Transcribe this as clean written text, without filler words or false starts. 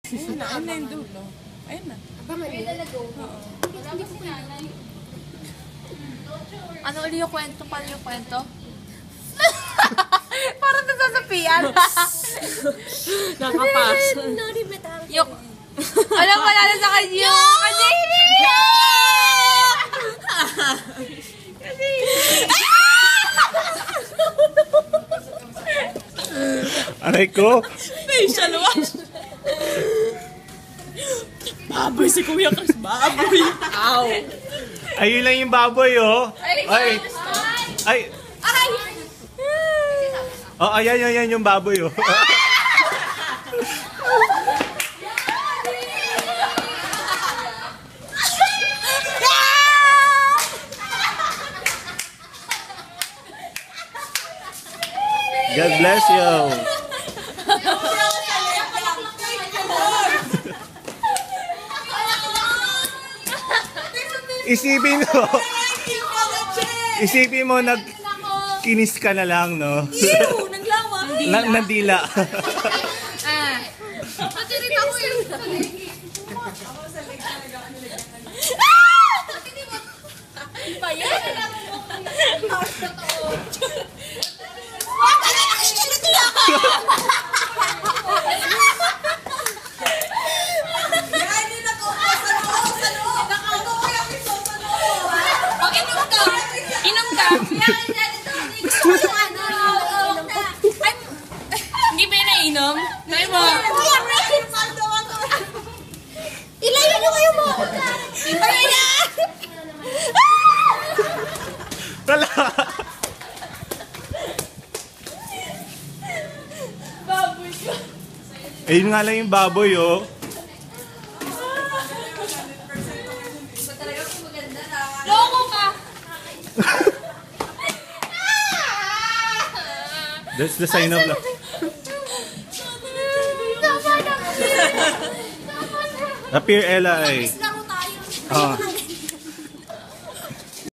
Ayun na yung dulo. Ayun na. Abangan niyo? Oo. Hindi ko kailangan. Ano ulit yung kwento? Paano yung kwento? Parang nasasapian. Nakapas. Yung... Alam, wala na sa kanya. Kadiri! Aray ko. Facial wash. Baboy si Kuya Kas. Baboy. Ow. Ayun lang yung baboy, oh. Ay. Ay. Oh, ayan yung baboy, oh. God bless you. Isipin mo, nagkinis ka na lang, no? Ew! Naglawa. Nandila. Pati rin ako yung... Ba yan? Inom ka. Hindi ba yung nainom? Try mo. Ilayo nyo kayo mo! Ayun na! Wala. Baboy ka. Ayun nga lang yung baboy, oh. Loko ka. That's the sign of love. Appear Ella, ay. Laro tayo. Ah.